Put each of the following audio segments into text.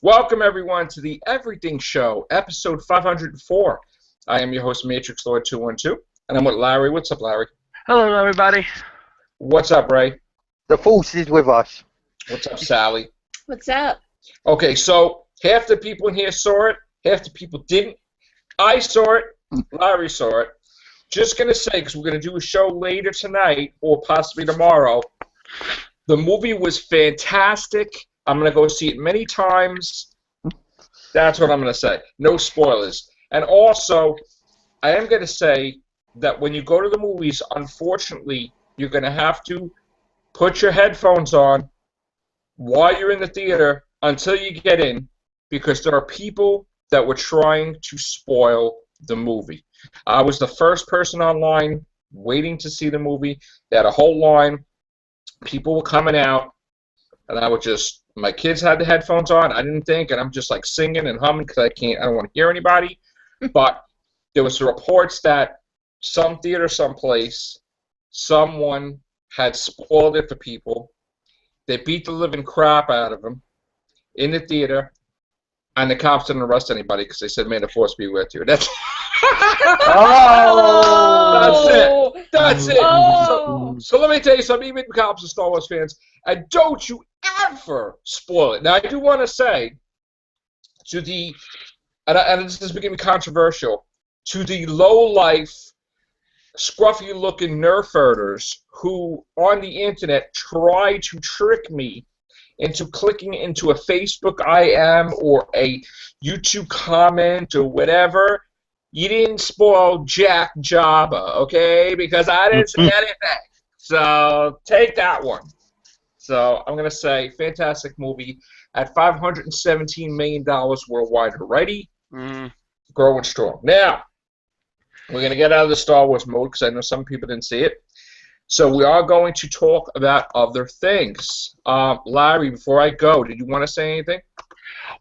Welcome, everyone, to the Everything Show, episode 504. I am your host, Matrix Lord 212, and I'm with Larry. What's up, Larry? Hello, everybody. What's up, Ray? The force is with us. What's up, Sally? What's up? Okay, so half the people in here saw it, half the people didn't. I saw it, Larry saw it. Just going to say, because we're going to do a show later tonight, or possibly tomorrow, the movie was fantastic. I'm going to go see it many times. That's what I'm going to say. No spoilers. And also, I am going to say that when you go to the movies, unfortunately, you're going to have to put your headphones on while you're in the theater until you get in, because there are people that were trying to spoil the movie. I was the first person online waiting to see the movie. They had a whole line. People were coming out, and I would just, my kids had the headphones on. I didn't think, and I'm just like singing and humming because I don't want to hear anybody. But there was reports that some theater, someplace, someone had spoiled it for people. They beat the living crap out of them in the theater, and the cops didn't arrest anybody because they said, "May the force be with you." That's Oh! That's it. Oh. So let me tell you something, even cops and Star Wars fans, and don't you ever spoil it. Now, I do want to say to the, and this is becoming controversial, to the low-life, scruffy-looking nerf herders who, on the internet, try to trick me into clicking into a Facebook IM or a YouTube comment or whatever. You didn't spoil Jack Jabba, okay? Because I didn't say anything. So take that one. So I'm going to say fantastic movie at $517 million worldwide already. Growing strong. Now, we're going to get out of the Star Wars mode because I know some people didn't see it. So we are going to talk about other things. Larry, before I go, did you want to say anything?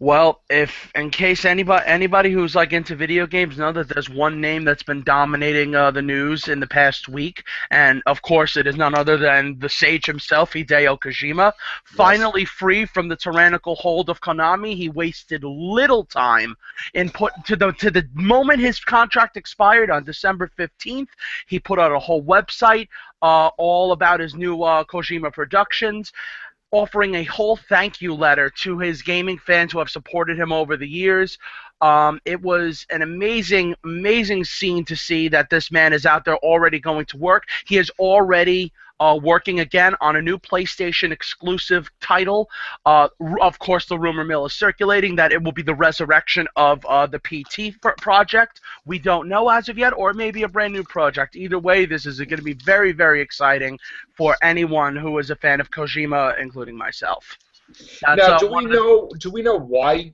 Well, if in case anybody who's like into video games know that there's one name that's been dominating the news in the past week, and of course it is none other than the sage himself, Hideo Kojima, finally free from the tyrannical hold of Konami. He wasted little time in to the moment his contract expired on December 15th. He put out a whole website all about his new Kojima Productions, offering a whole thank you letter to his gaming fans who have supported him over the years. It was an amazing, amazing scene to see that this man is out there already going to work. He is already working again on a new PlayStation exclusive title. Of course, the rumor mill is circulating that it will be the resurrection of the PT project. We don't know as of yet, or maybe a brand new project. Either way, this is going to be very, very exciting for anyone who is a fan of Kojima, including myself. Now, do we know why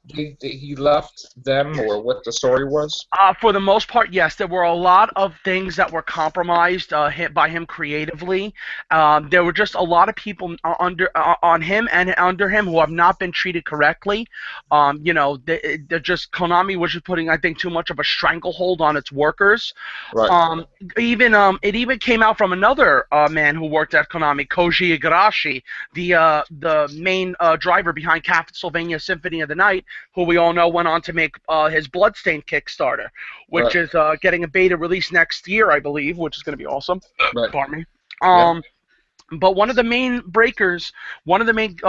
he left them, or what the story was? For the most part, yes. There were a lot of things that were compromised by him creatively. There were just a lot of people on him and under him who have not been treated correctly. They're just, Konami was just putting, I think, too much of a stranglehold on its workers. Right. It even came out from another man who worked at Konami, Koji Igarashi, the main driver behind Castlevania Symphony of the Night, who we all know went on to make his Bloodstained Kickstarter, which is getting a beta release next year, I believe, which is going to be awesome. Right. Pardon me. But one of the main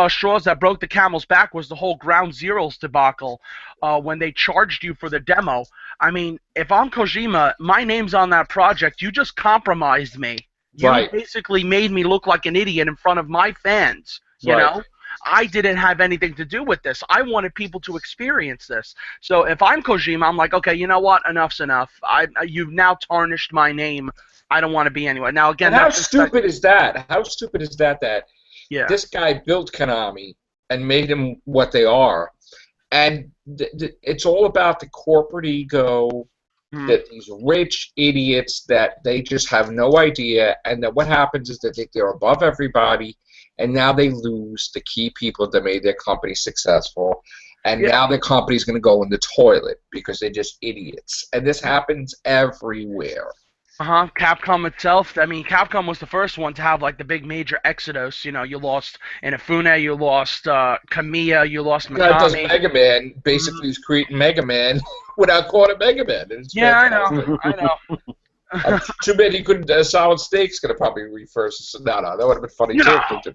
straws that broke the camel's back was the whole Ground Zeroes debacle when they charged you for the demo. I mean, if I'm Kojima, my name's on that project. You just compromised me. You basically made me look like an idiot in front of my fans, you know? I didn't have anything to do with this. I wanted people to experience this. So if I'm Kojima, I'm like, okay, you know what? Enough's enough. You've now tarnished my name. I don't want to be anywhere. Now, again, and how stupid is that? How stupid is that this guy built Konami and made them what they are? And it's all about the corporate ego, that these rich idiots that they just have no idea, and that what happens is they think they're above everybody, and now they lose the key people that made their company successful, and now their company's going to go in the toilet because they're just idiots. And this happens everywhere. Capcom itself. I mean, Capcom was the first one to have like the big major exodus. You know, you lost Inafune, you lost Kamiya, you lost The guy that does Mikami. Mega Man basically is creating Mega Man without calling it Mega Man. It's Yeah, fantastic. I know. Too bad he couldn't. Solid Snake's gonna probably refurbish. No, that would have been funny No. too.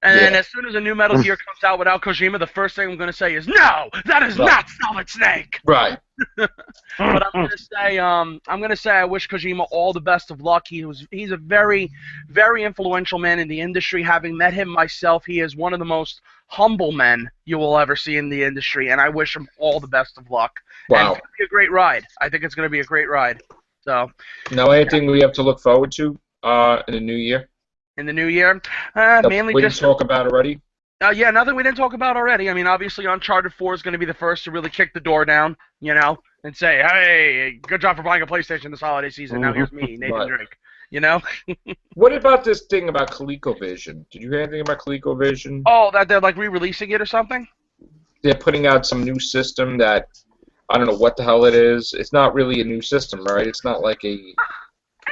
And then Yeah. as soon as a new Metal Gear comes out without Kojima, the first thing I'm going to say is, no, that is not Solid Snake. Right. But I'm gonna say I wish Kojima all the best of luck. He's a very, very influential man in the industry. Having met him myself, he is one of the most humble men you will ever see in the industry, and I wish him all the best of luck. And Wow. it's gonna be a great ride. I think it's gonna be a great ride. So Now, anything we have to look forward to in the new year? in the new year, That mainly we just didn't talk about already. yeah, nothing we didn't talk about already. I mean, obviously, Uncharted 4 is going to be the first to really kick the door down, you know, and say, hey, good job for buying a PlayStation this holiday season. Now here's me, Nathan Right. Drake. You know? What about this thing about ColecoVision? Did you hear anything about ColecoVision? Oh, that they're like re-releasing it or something? They're putting out some new system that I don't know what the hell it is. It's not really a new system, right? It's not like a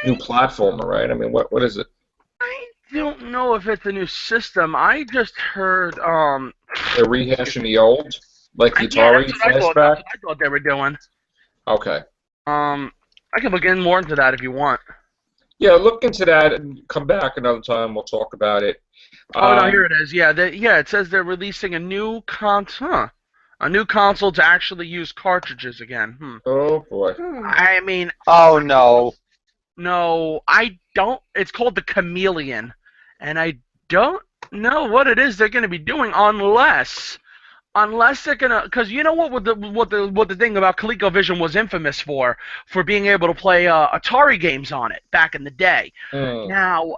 new platformer, right? I mean, what is it? I don't know if it's a new system. I just heard, They're rehashing the old, like the yeah, Atari that's what I thought. flashback. That's what I thought they were doing. Okay. I can look in more into that if you want. Yeah, look into that and come back another time. We'll talk about it. Oh no, here it is. Yeah, it says they're releasing a new console to actually use cartridges again. Oh boy. I mean, Oh no. no, I don't. It's called the Chameleon, and I don't know what it is they're going to be doing unless they're gonna. Because you know what the thing about ColecoVision was infamous for being able to play Atari games on it back in the day. Mm. Now,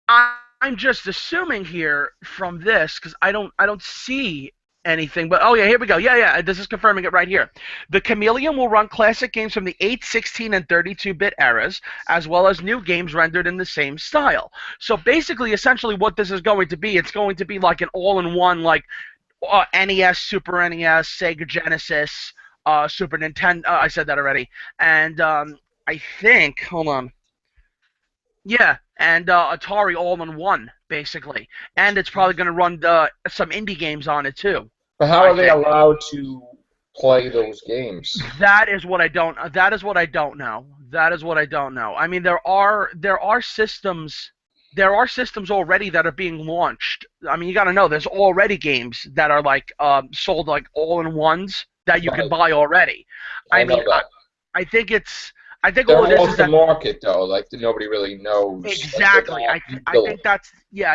I'm just assuming here from this because I don't see anything, but oh yeah, here we go. Yeah, this is confirming it right here. The Chameleon will run classic games from the 8, 16, and 32-bit eras, as well as new games rendered in the same style. So basically, essentially, what this is going to be, it's going to be like an all-in-one, like NES, Super NES, Sega Genesis, Super Nintendo. I said that already, and I think, hold on. Yeah, and Atari all-in-one, basically, and it's probably going to run some indie games on it too. But how are they allowed to play those games? That is what I don't. That is what I don't know. I mean, there are systems. There are systems already that are being launched. I mean, you got to know there's already games that are like sold like all-in-ones that you can buy already. I mean, I think They're all it is off is the that market though. Like nobody really knows. exactly. I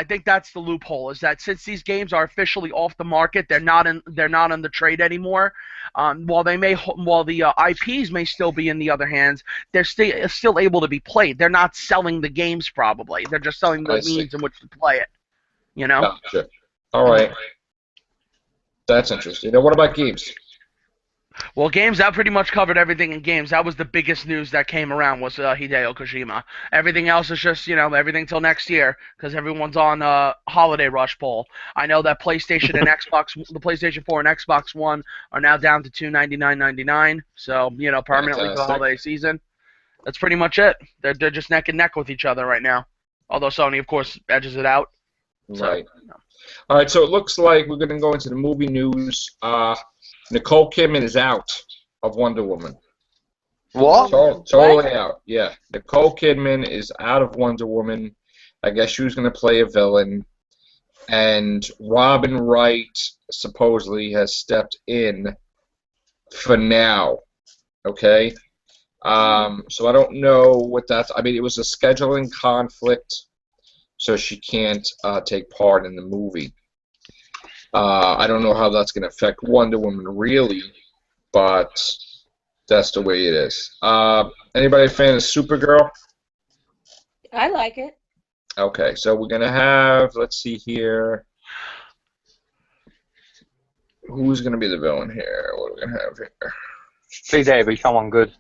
think that's the loophole is that since these games are officially off the market, they're not in the trade anymore. While the IPs may still be in the other hands, they're still able to be played. They're not selling the games probably. They're just selling the means in which to play it. You know. Gotcha. All right. That's interesting. Now, what about games? Well, games, that pretty much covered everything in games. That was the biggest news that came around was Hideo Kojima. Everything else is just, everything till next year because everyone's on holiday rush poll. I know that PlayStation and Xbox, the PlayStation 4 and Xbox One are now down to $299.99, so, permanently for the holiday season. That's pretty much it. They're just neck and neck with each other right now. Although Sony, of course, edges it out. Right. All right, so it looks like we're going to go into the movie news. Nicole Kidman is out of Wonder Woman. What? Totally out. Yeah. Nicole Kidman is out of Wonder Woman. I guess she was going to play a villain. And Robin Wright supposedly has stepped in for now. Okay? So I don't know what that's... I mean, it was a scheduling conflict, so she can't take part in the movie. I don't know how that's going to affect Wonder Woman really, but that's the way it is. Anybody a fan of Supergirl? I like it. Okay, so we're going to have, let's see here. Who's going to be the villain here? What are we going to have here? See, Davey, someone good.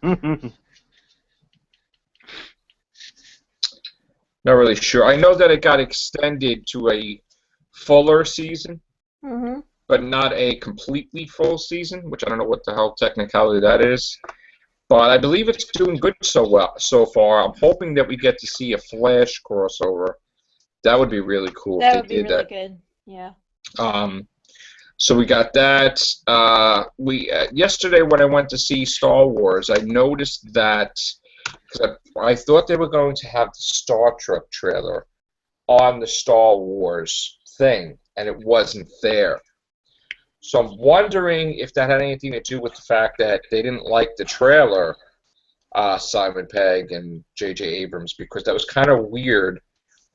Not really sure. I know that it got extended to a fuller season. Mm-hmm. But not a completely full season, which I don't know what the hell technicality that is. But I believe it's doing good so far. I'm hoping that we get to see a Flash crossover. That would be really cool That if would they be did really that. good. Yeah. So we got that. Yesterday when I went to see Star Wars, I noticed that because I thought they were going to have the Star Trek trailer on the Star Wars thing, and it wasn't there. So I'm wondering if that had anything to do with the fact that they didn't like the trailer, Simon Pegg and J.J. Abrams, because that was kind of weird.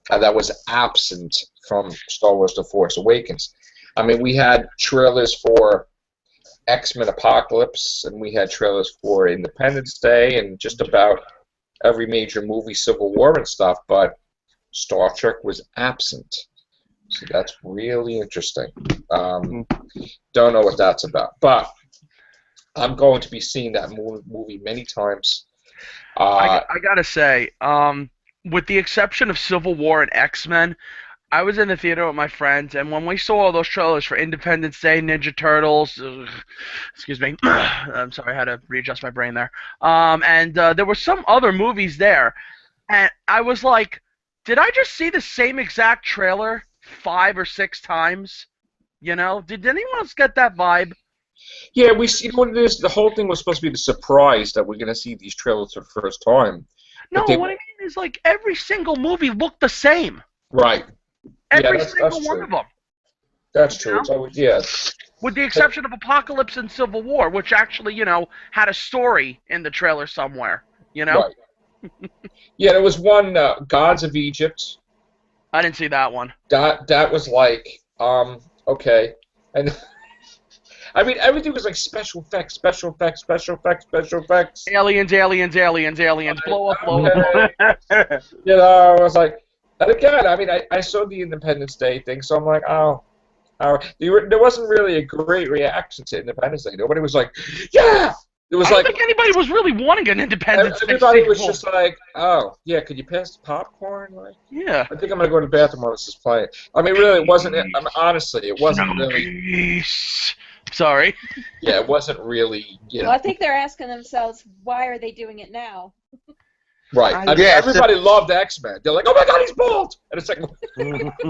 That was absent from Star Wars: The Force Awakens. I mean, we had trailers for X-Men Apocalypse, and we had trailers for Independence Day, and just about every major movie, Civil War and stuff, but Star Trek was absent. So that's really interesting. Don't know what that's about, but I'm going to be seeing that movie many times. I gotta say, with the exception of Civil War and X-Men, I was in the theater with my friends, and when we saw all those trailers for Independence Day, Ninja Turtles, excuse me, I'm sorry, I had to readjust my brain there, and there were some other movies there, and I was like, did I just see the same exact trailer 5 or 6 times? You know, did anyone else get that vibe? Yeah, we see what it is. The whole thing was supposed to be the surprise that we're going to see these trailers for the first time. No, But they- what I mean is like every single movie looked the same. Right. Every that's single one true. of them. That's true. It's always, yeah. With the exception of Apocalypse and Civil War, which actually, had a story in the trailer somewhere, Right. Yeah, there was one, Gods of Egypt. I didn't see that one. That was like, okay. And I mean, everything was like special effects. Aliens, blow up. Okay. I was like, and again, I mean, I saw the Independence Day thing, so I'm like, oh. There wasn't really a great reaction to Independence Day. Nobody was like, yeah! It was I don't like, think anybody was really wanting an Independence Day everybody was sequel. just like, oh, yeah, could you pass the popcorn? Like, Yeah. I think I'm going to go to the bathroom while this is playing. I mean, really, it wasn't, honestly, it wasn't No really, peace. Sorry. yeah, it wasn't really, Well, I think they're asking themselves, why are they doing it now? right. I mean, Yeah, everybody loved X-Men. They're like, oh my god, he's bald! And it's like,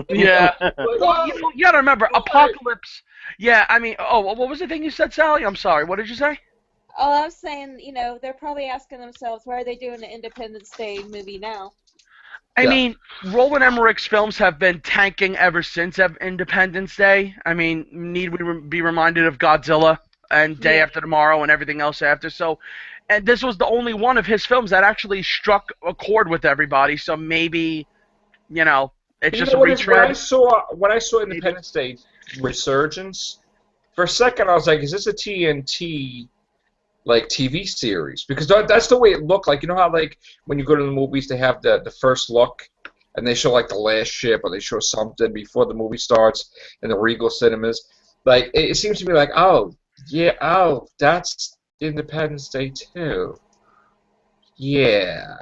Yeah. like, Well, you gotta remember, Apocalypse. Yeah, I mean, what was the thing you said, Sally? I'm sorry. What did you say? Oh, I was saying, they're probably asking themselves, why are they doing an Independence Day movie now? I Yeah. mean, Roland Emmerich's films have been tanking ever since Independence Day. I mean, need we be reminded of Godzilla and Day Yeah. After Tomorrow and everything else after? So, and this was the only one of his films that actually struck a chord with everybody. So maybe, it's just a When I retread. saw Independence Day Resurgence, for a second I was like, is this a TNT like TV series? Because that's the way it looked. Like, you know how like when you go to the movies they have the first look and they show like the last ship or they show something before the movie starts in the Regal cinemas. Like it seems to me like, oh yeah, oh that's Independence Day too. Yeah.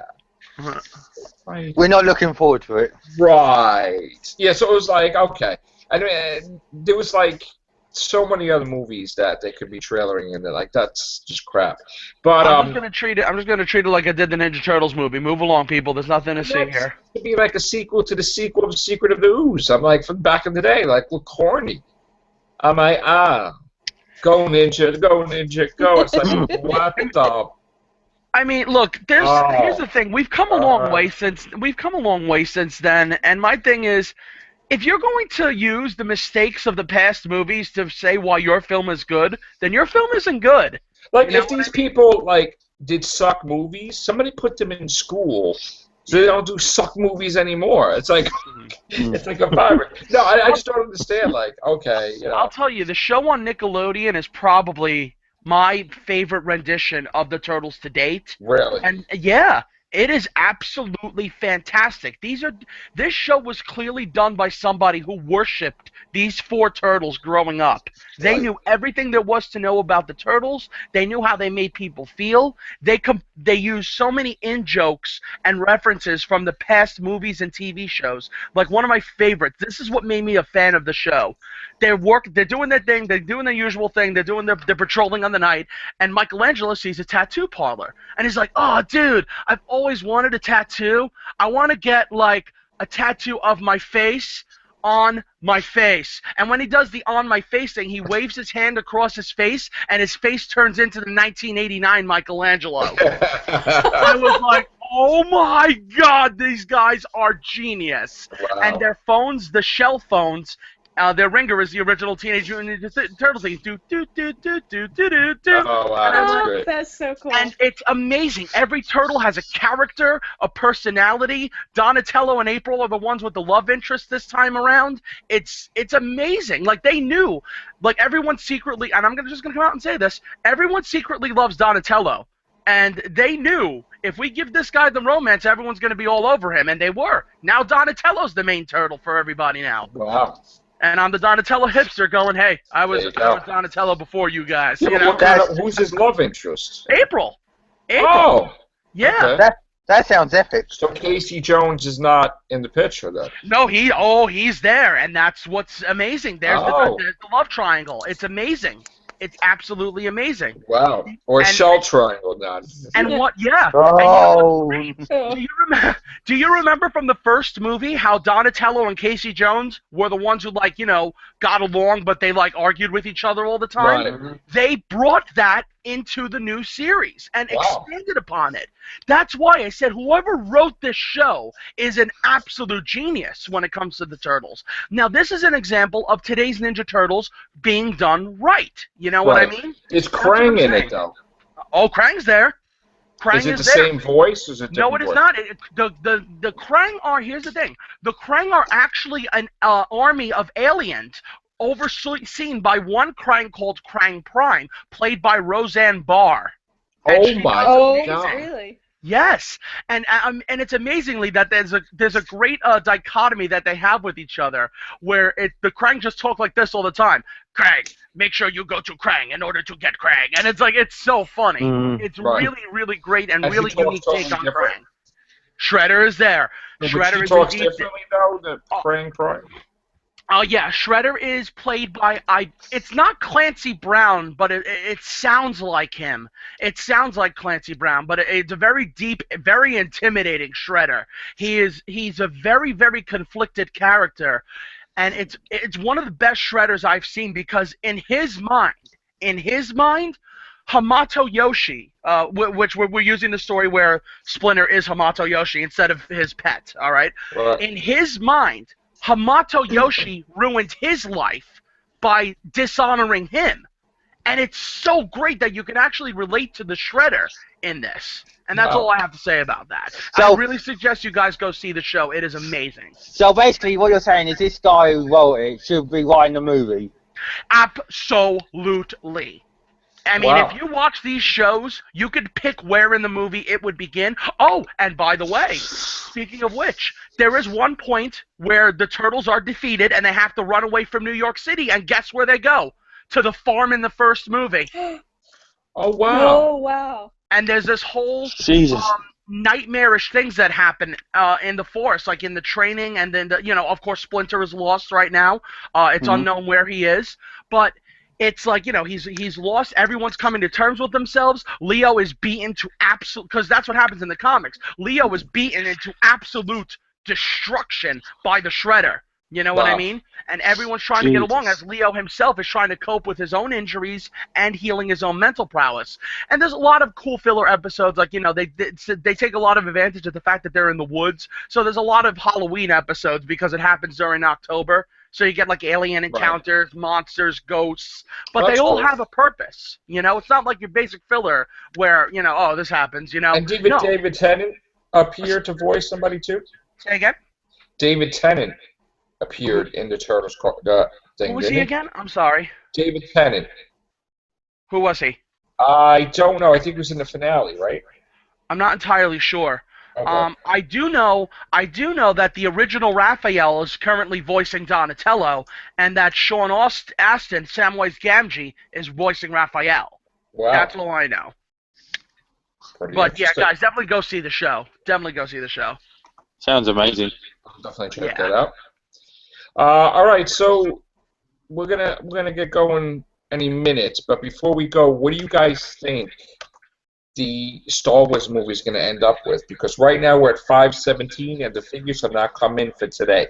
Right. We're not looking forward to it. Right. Yeah, so it was like, okay. I mean, there was like so many other movies that they could be trailering, and they're like, that's just crap. But I'm just gonna treat it like I did the Ninja Turtles movie. Move along, people. There's nothing to see here. It'd be like a sequel to the sequel of Secret of the Ooze. I'm like, from back in the day, like, look corny. I'm like, go Ninja, go Ninja, go. It's like, what the? I mean, look. Here's the thing. We've come a long way since then. And my thing is, if you're going to use the mistakes of the past movies to say why your film is good, then your film isn't good. Like, You know if these people, like, did suck movies, somebody put them in school so they don't do suck movies anymore. It's like, it's like a virus. No, I just don't understand. Like, okay, I'll tell you, the show on Nickelodeon is probably my favorite rendition of the Turtles to date. really. And yeah, It is absolutely fantastic. This show was clearly done by somebody who worshipped these four turtles growing up. They Right. knew everything there was to know about the turtles. They knew how they made people feel. They used so many in-jokes and references from the past movies and TV shows. Like one of my favorites. This is what made me a fan of the show. They're doing their thing. They're doing their usual thing. They're patrolling on the night. And Michelangelo sees a tattoo parlor, and he's like, "Oh, dude, I've always wanted a tattoo. I want to get like a tattoo of my face on my face." And when he does the on my face thing, he waves his hand across his face, and his face turns into the 1989 Michelangelo. I was like, oh my God, these guys are genius. Wow. And their phones, the shell phones, their ringer is the original Teenage Mutant Ninja Turtles thing. Do do do do do do do do. Oh, wow, that's Oh, great. that's so cool. And it's amazing. Every turtle has a character, a personality. Donatello and April are the ones with the love interest this time around. It's amazing. Like they knew, like everyone secretly, and I'm just gonna come out and say this: everyone secretly loves Donatello, and they knew if we give this guy the romance, everyone's gonna be all over him, and they were. Now Donatello's the main turtle for everybody now. Wow. And I'm the Donatello hipster going, hey, I was There you go. Donatello before you guys. Yeah, You but know? what kind of, who's his love interest? April. Oh. Yeah. Okay. That sounds epic. So Casey Jones is not in the picture then. No, he's there, and that's what's amazing. There's Oh. the love triangle. It's amazing. It's absolutely amazing. Wow. Or a And- shell triangle now. And what? Yeah. Oh, Oh. Do you remember from the first movie how Donatello and Casey Jones were the ones who got along, but they argued with each other all the time? Right. They brought that into the new series and Wow. expanded upon it. That's why I said whoever wrote this show is an absolute genius when it comes to the Turtles. Now, this is an example of today's Ninja Turtles being done right. You know what I Right. mean? Is That's what Krang I'm in saying. it though? Oh, Krang's there. Krang Is it the there. same voice? Or is it No, different it is voice? not. The Krang are, here's the thing, the Krang are actually an army of aliens overseen by one Krang called Krang Prime, played by Roseanne Barr. And Oh she my does Oh, God. really? Yes, and it's amazingly that there's a great dichotomy that they have with each other, where the Krang just talk like this all the time. Krang, make sure you go to Krang in order to get Krang, and it's so funny. It's Right. really, really great and And he really talks unique totally take on different. Krang. Shredder is there. No, but Shredder she is talks indeed- differently though. The Krang Prime. Oh yeah, Shredder is played by it's not Clancy Brown, but it sounds like him. It sounds like Clancy Brown, but it's a very deep, very intimidating Shredder. He's a very, very conflicted character, and it's one of the best Shredders I've seen because in his mind, Hamato Yoshi, which we're using the story where Splinter is Hamato Yoshi instead of his pet. All right, Right. in his mind, Hamato Yoshi ruined his life by dishonoring him. And it's so great that you can actually relate to the Shredder in this. And that's Wow. all I have to say about that. So- I really suggest you guys go see the show. It is amazing. so basically what you're saying is this guy who wrote it should be writing the movie. Absolutely. I mean, Wow. if you watch these shows, you could pick where in the movie it would begin. Oh, and by the way, speaking of which, there is one point where the Turtles are defeated and they have to run away from New York City, and guess where they go? To the farm in the first movie. Oh wow. Oh, wow. And there's this whole Jesus. nightmarish things that happen in the forest, like in the training, and then of course Splinter is lost right now. It's unknown where he is, but it's like he's lost. Everyone's coming to terms with themselves. Leo is beaten to absolute, because that's what happens in the comics. Leo is beaten into absolute destruction by the Shredder. You know what I Wow. mean? And everyone's trying to get Jesus. along as Leo himself is trying to cope with his own injuries and healing his own mental prowess. And there's a lot of cool filler episodes, like they take a lot of advantage of the fact that they're in the woods. So there's a lot of Halloween episodes because it happens during October. So you get like alien encounters, monsters, ghosts, but That's they all cool. have a purpose. It's not like your basic filler where oh, this happens. And No. David Tennant appeared to voice somebody too. Say again. David Tennant appeared in the Turtles thing. Who was didn't he again? I'm sorry. David Tennant. Who was he? I don't know. I think it was in the finale, right? I'm not entirely sure. Okay. I do know that the original Raphael is currently voicing Donatello, and that Sean Astin, Samwise Gamgee, is voicing Raphael. Wow. That's all I know. Pretty But yeah, interesting. guys, definitely go see the show. Definitely go see the show. Sounds amazing. I'll definitely check Yeah. that out. All right, so we're gonna get going any minute, but before we go, what do you guys think the Star Wars movie is going to end up with? Because right now we're at 517, and the figures have not come in for today.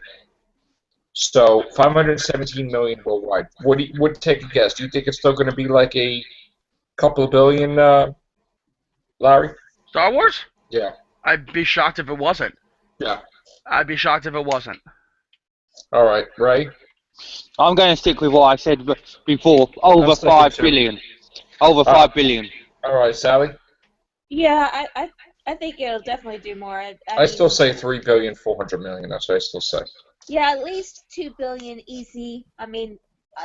So 517 million worldwide. What take a guess? Do you think it's still going to be like a couple of billion, Larry? Star Wars? Yeah. I'd be shocked if it wasn't. Yeah. I'd be shocked if it wasn't. All right, Ray. I'm going to stick with what I said before. Over I'm sticking 5 to- billion. Over 5 billion. All right, Sally. Yeah, I think it'll definitely do more. I mean, still say 3,400,000,000. That's what I still say. Yeah, at least 2 billion easy. I mean,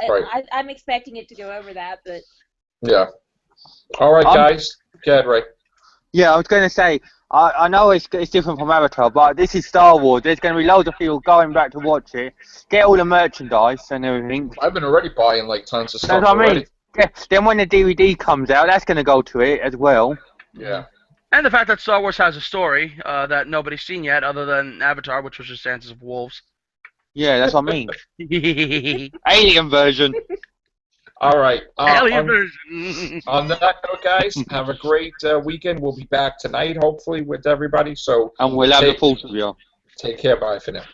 Right. I'm expecting it to go over that, but Yeah. All right, guys. Go ahead, Ray. Yeah, I was going to say, I know it's different from Avatar, but this is Star Wars. There's going to be loads of people going back to watch it, get all the merchandise and everything. I've been already buying like tons of stuff That's what I mean. already. Yeah, then when the DVD comes out, that's going to go to it as well. Yeah. And the fact that Star Wars has a story that nobody's seen yet, other than Avatar, which was just Dances of Wolves. Yeah, that's what I mean. Alien version. All right. Alien On, version. on that note, guys, have a great weekend. We'll be back tonight, hopefully, with everybody. So And we'll have the full review. take care. Bye for now.